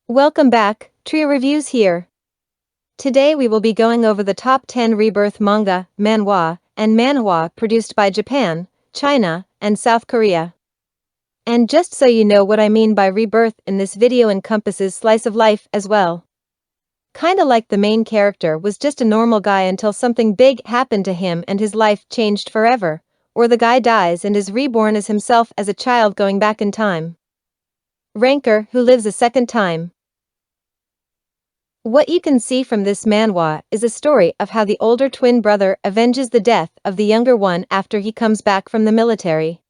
Welcome back, TrioReviews here. Today we will be going over the top 10 Rebirth manga, manhwa, and manhwa produced by Japan, China, and South Korea. And just so you know what I mean by rebirth in this video encompasses slice of life as well. Kinda like the main character was just a normal guy until something big happened to him and his life changed forever, or the guy dies and is reborn as himself as a child going back in time. Ranker who lives a second time. What you can see from this manhwa is a story of how the older twin brother avenges the death of the younger one after he comes back from the military.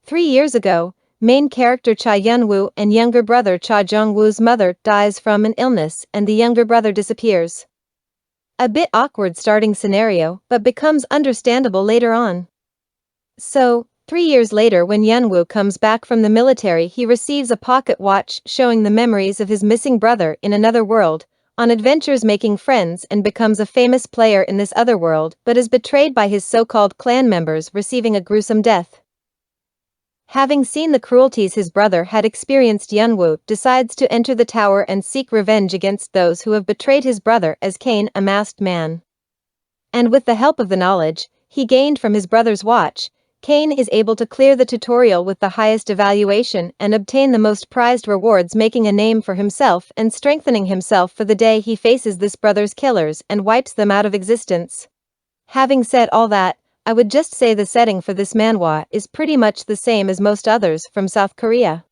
3 years ago, main character Cha Yun-woo and younger brother Cha Jong-woo's mother dies from an illness and the younger brother disappears. A bit awkward starting scenario, but becomes understandable later on. So, 3 years later when Yun-woo comes back from the military he receives a pocket watch showing the memories of his missing brother in another world, on adventures making friends and becomes a famous player in this other world but is betrayed by his so-called clan members receiving a gruesome death. Having seen the cruelties his brother had experienced, Yun-woo decides to enter the tower and seek revenge against those who have betrayed his brother as Kane, a masked man. And with the help of the knowledge he gained from his brother's watch, Kane is able to clear the tutorial with the highest evaluation and obtain the most prized rewards, making a name for himself and strengthening himself for the day he faces this brother's killers and wipes them out of existence. Having said all that, I would just say the setting for this manhwa is pretty much the same as most others from South Korea.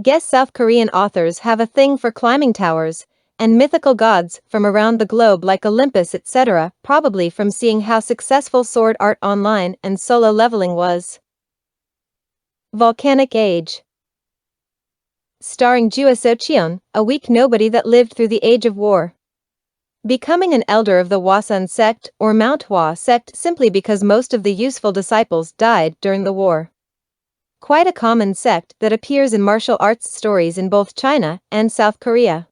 Guess South Korean authors have a thing for climbing towers and mythical gods from around the globe like Olympus, etc., probably from seeing how successful sword art online and solo leveling was. Volcanic Age. Starring Jua Socheon, a weak nobody that lived through the Age of War. Becoming an elder of the Hwasun sect or manhwa sect simply because most of the useful disciples died during the war. Quite a common sect that appears in martial arts stories in both China and South Korea.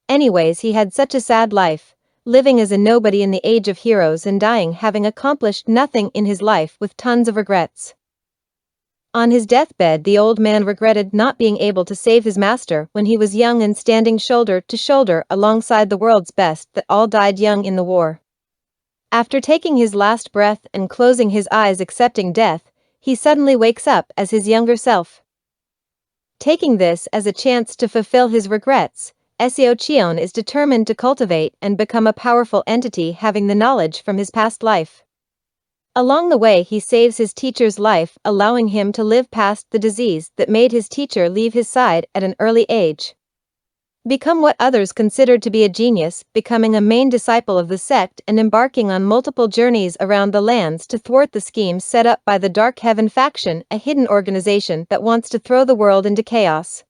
Anyways, he had such a sad life, living as a nobody in the age of heroes and dying having accomplished nothing in his life with tons of regrets. On his deathbed the old man regretted not being able to save his master when he was young and standing shoulder to shoulder alongside the world's best that all died young in the war. After taking his last breath and closing his eyes accepting death, he suddenly wakes up as his younger self. Taking this as a chance to fulfill his regrets, Seo Cheon is determined to cultivate and become a powerful entity having the knowledge from his past life. Along the way he saves his teacher's life, allowing him to live past the disease that made his teacher leave his side at an early age. Become what others considered to be a genius, becoming a main disciple of the sect and embarking on multiple journeys around the lands to thwart the schemes set up by the Dark Heaven faction, a hidden organization that wants to throw the world into chaos.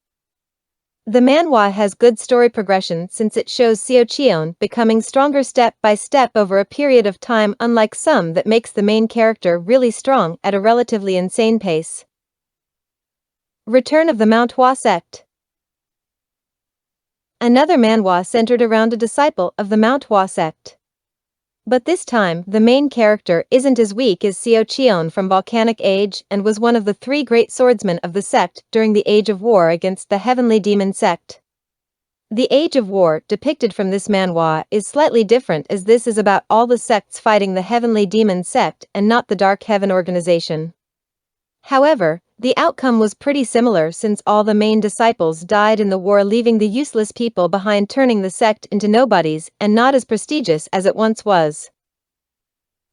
The manhwa has good story progression since it shows Seo Cheon becoming stronger step by step over a period of time, unlike some that makes the main character really strong at a relatively insane pace. Return of the manhwa sect. Another manhwa centered around a disciple of the manhwa sect. But this time, the main character isn't as weak as Seo Cheon from Volcanic Age and was one of the 3 great swordsmen of the sect during the Age of War against the Heavenly Demon sect. The Age of War depicted from this manhwa is slightly different as this is about all the sects fighting the Heavenly Demon sect and not the Dark Heaven organization. However, the outcome was pretty similar since all the main disciples died in the war, leaving the useless people behind, turning the sect into nobodies and not as prestigious as it once was.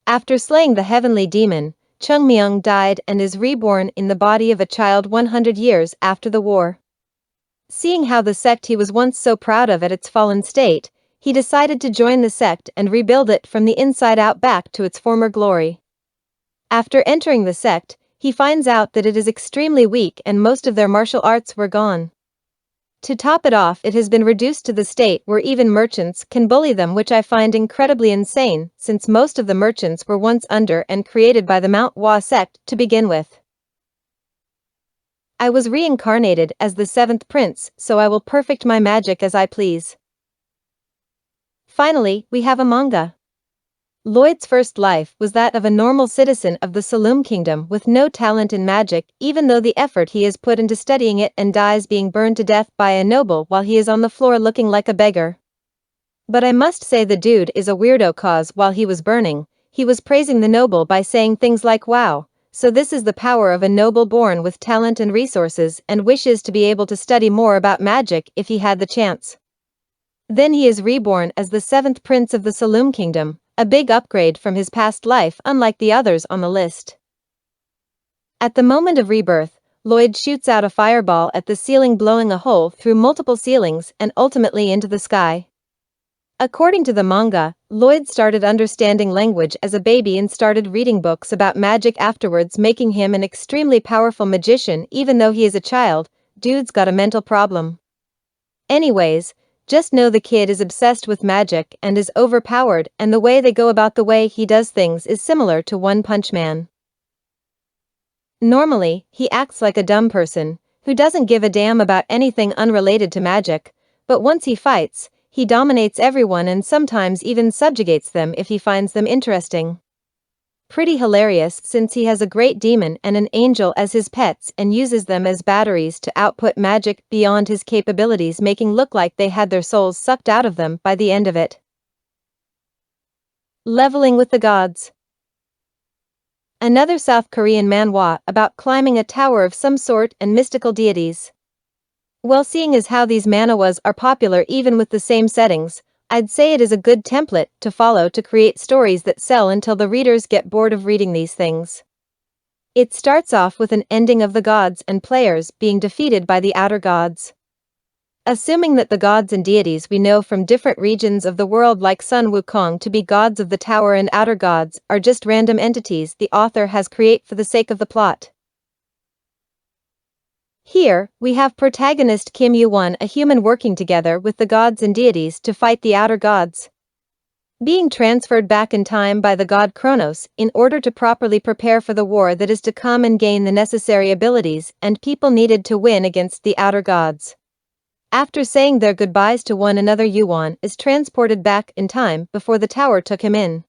After slaying the heavenly demon, Chung Myung died and is reborn in the body of a child 100 years after the war. Seeing how the sect he was once so proud of at its fallen state, he decided to join the sect and rebuild it from the inside out back to its former glory. After entering the sect, he finds out that it is extremely weak and most of their martial arts were gone. To top it off, it has been reduced to the state where even merchants can bully them, which I find incredibly insane since most of the merchants were once under and created by the manhwa sect to begin with. I was reincarnated as the 7th prince, so I will perfect my magic as I please. Finally, we have a manga. Lloyd's first life was that of a normal citizen of the Saloom Kingdom with no talent in magic, even though the effort he has put into studying it, and dies being burned to death by a noble while he is on the floor looking like a beggar. But I must say the dude is a weirdo, cause while he was burning, he was praising the noble by saying things like, "Wow, so this is the power of a noble born with talent and resources and wishes to be able to study more about magic if he had the chance." Then he is reborn as the seventh prince of the Saloom Kingdom, a big upgrade from his past life unlike the others on the list. At the moment of rebirth, Lloyd shoots out a fireball at the ceiling, blowing a hole through multiple ceilings and ultimately into the sky. According to the manga, Lloyd started understanding language as a baby and started reading books about magic afterwards, making him an extremely powerful magician even though he is a child. Dude's got a mental problem. Anyways, just know the kid is obsessed with magic and is overpowered, and the way they go about the way he does things is similar to One Punch Man. Normally, he acts like a dumb person who doesn't give a damn about anything unrelated to magic, but once he fights, he dominates everyone and sometimes even subjugates them if he finds them interesting. Pretty hilarious, since he has a great demon and an angel as his pets and uses them as batteries to output magic beyond his capabilities, making look like they had their souls sucked out of them by the end of it. Leveling with the Gods. Another South Korean manhwa about climbing a tower of some sort and mystical deities. Well, seeing as how these manhwas are popular even with the same settings, I'd say it is a good template to follow to create stories that sell until the readers get bored of reading these things. It starts off with an ending of the gods and players being defeated by the outer gods. Assuming that the gods and deities we know from different regions of the world like Sun Wukong to be gods of the tower and outer gods are just random entities the author has created for the sake of the plot. Here, we have protagonist Kim Yoo-won, a human working together with the gods and deities to fight the outer gods. Being transferred back in time by the god Kronos in order to properly prepare for the war that is to come and gain the necessary abilities and people needed to win against the outer gods. After saying their goodbyes to one another, Yoo-won is transported back in time before the tower took him in.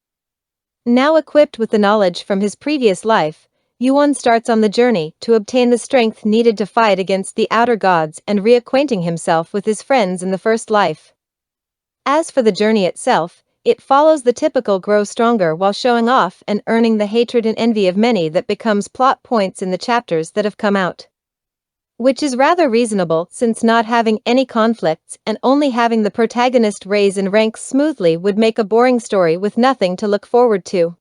Now equipped with the knowledge from his previous life, Yoo-won starts on the journey to obtain the strength needed to fight against the outer gods and reacquainting himself with his friends in the first life. As for the journey itself, it follows the typical grow stronger while showing off and earning the hatred and envy of many that becomes plot points in the chapters that have come out. Which is rather reasonable, since not having any conflicts and only having the protagonist raise in ranks smoothly would make a boring story with nothing to look forward to.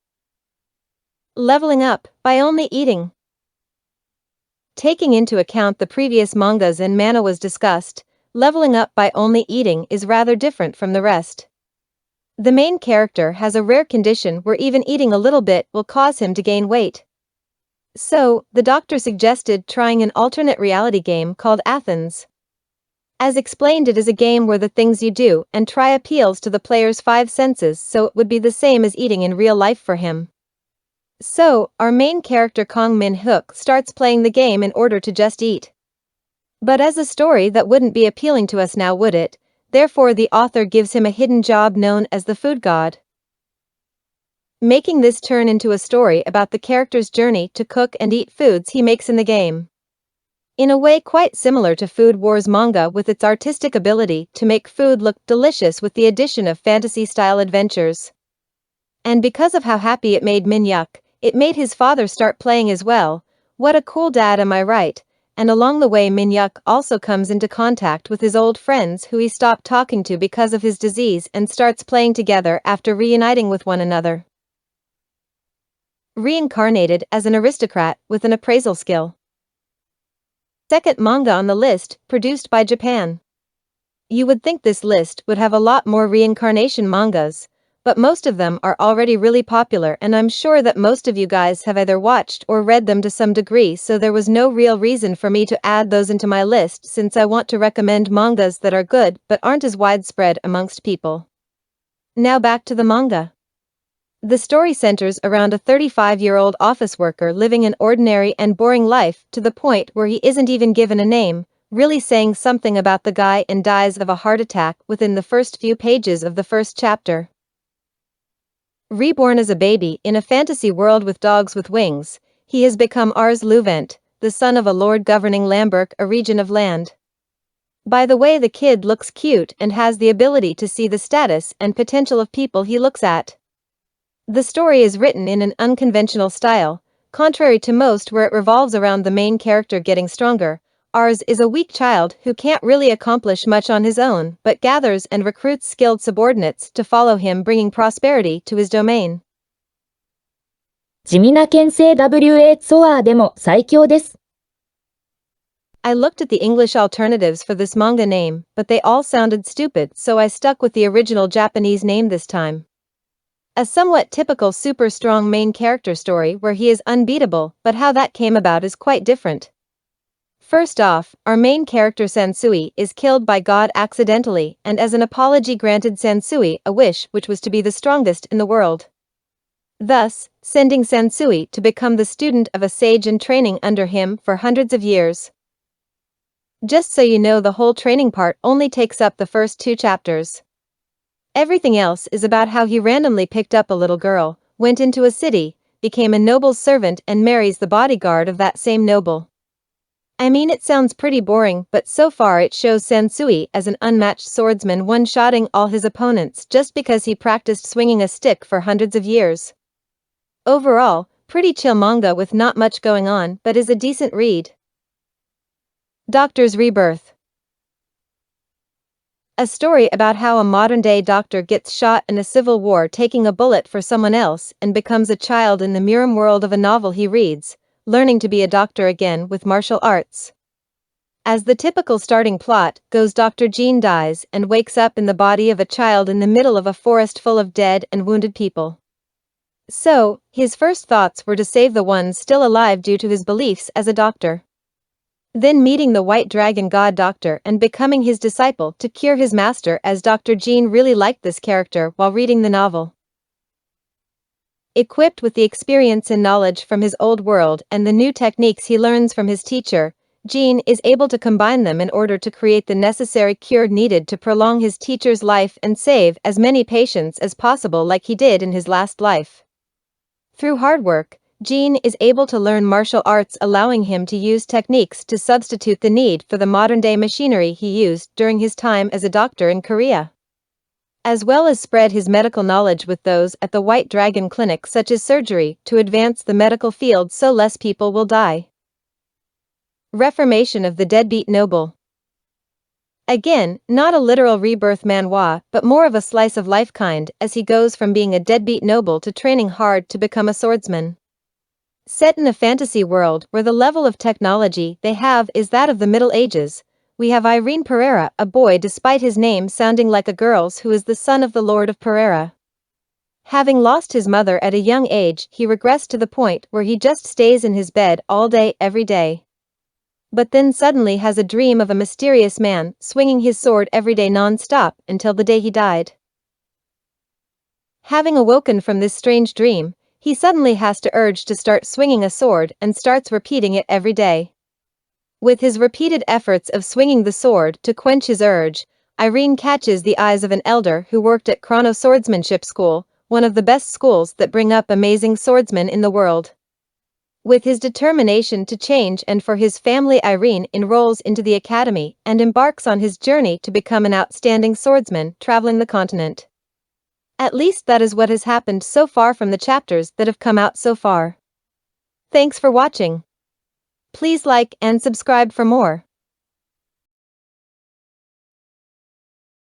Leveling up by only eating. Taking into account the previous mangas and manhwas discussed, leveling up by only eating is rather different from the rest. The main character has a rare condition where even eating a little bit will cause him to gain weight. So, the doctor suggested trying an alternate reality game called Athens. As explained, it is a game where the things you do and try appeals to the player's five senses, so it would be the same as eating in real life for him. So, our main character Kong Min-hook starts playing the game in order to just eat. But as a story that wouldn't be appealing to us now, would it? Therefore the author gives him a hidden job known as the food god, making this turn into a story about the character's journey to cook and eat foods he makes in the game. In a way quite similar to Food Wars manga, with its artistic ability to make food look delicious with the addition of fantasy-style adventures. And because of how happy it made Min-hyuk, it made his father start playing as well. What a cool dad, am I right? And along the way Min-hyuk also comes into contact with his old friends who he stopped talking to because of his disease and starts playing together after reuniting with one another. Reincarnated as an aristocrat with an appraisal skill. Second manga on the list, produced by Japan. You would think this list would have a lot more reincarnation mangas, but most of them are already really popular, and I'm sure that most of you guys have either watched or read them to some degree, so there was no real reason for me to add those into my list, since I want to recommend mangas that are good but aren't as widespread amongst people. Now back to the manga. The story centers around a 35-year-old office worker living an ordinary and boring life to the point where he isn't even given a name, really saying something about the guy, and dies of a heart attack within the first few pages of the first chapter. Reborn as a baby in a fantasy world with dogs with wings, he has become Ars Luvent, the son of a lord governing Lamberg, a region of land. By the way, the kid looks cute and has the ability to see the status and potential of people he looks at. The story is written in an unconventional style, contrary to most where it revolves around the main character getting stronger. Ars is a weak child who can't really accomplish much on his own but gathers and recruits skilled subordinates to follow him, bringing prosperity to his domain. 地味な牽制 WA ツアーでも最強です。I looked at the English alternatives for this manga name, but they all sounded stupid, so I stuck with the original Japanese name this time. A somewhat typical super strong main character story where he is unbeatable, but how that came about is quite different. First off, our main character Sansui is killed by God accidentally, and as an apology granted Sansui a wish which was to be the strongest in the world, thus sending Sansui to become the student of a sage and training under him for hundreds of years. Just so you know, the whole training part only takes up the first 2 chapters. Everything else is about how he randomly picked up a little girl, went into a city, became a noble's servant and marries the bodyguard of that same noble. I mean, it sounds pretty boring, but so far it shows Sansui as an unmatched swordsman, one-shotting all his opponents just because he practiced swinging a stick for hundreds of years. Overall, pretty chill manga with not much going on, but is a decent read. Doctor's Rebirth. A story about how a modern-day doctor gets shot in a civil war taking a bullet for someone else and becomes a child in the Miram world of a novel he reads, learning to be a doctor again with martial arts. As the typical starting plot goes, Dr. Jean dies and wakes up in the body of a child in the middle of a forest full of dead and wounded people. So, his first thoughts were to save the ones still alive due to his beliefs as a doctor. Then meeting the White Dragon God Doctor and becoming his disciple to cure his master, as Dr. Jean really liked this character while reading the novel. Equipped with the experience and knowledge from his old world and the new techniques he learns from his teacher, Jean is able to combine them in order to create the necessary cure needed to prolong his teacher's life and save as many patients as possible like he did in his last life. Through hard work, Jean is able to learn martial arts, allowing him to use techniques to substitute the need for the modern-day machinery he used during his time as a doctor in Korea, as well as spread his medical knowledge with those at the White Dragon Clinic, such as surgery, to advance the medical field so less people will die. Reformation of the Deadbeat Noble. Again, not a literal rebirth manhwa, but more of a slice of life kind, as he goes from being a deadbeat noble to training hard to become a swordsman. Set in a fantasy world where the level of technology they have is that of the Middle Ages, we have Irene Pereira, a boy despite his name sounding like a girl's, who is the son of the Lord of Pereira. Having lost his mother at a young age, he regressed to the point where he just stays in his bed all day, every day. But then suddenly has a dream of a mysterious man swinging his sword every day non-stop until the day he died. Having awoken from this strange dream, he suddenly has to urge to start swinging a sword and starts repeating it every day. With his repeated efforts of swinging the sword to quench his urge, Irene catches the eyes of an elder who worked at Chrono Swordsmanship School, one of the best schools that bring up amazing swordsmen in the world. With his determination to change and for his family, Irene enrolls into the academy and embarks on his journey to become an outstanding swordsman, traveling the continent. At least that is what has happened so far from the chapters that have come out so far. Thanks for watching. Please like and subscribe for more.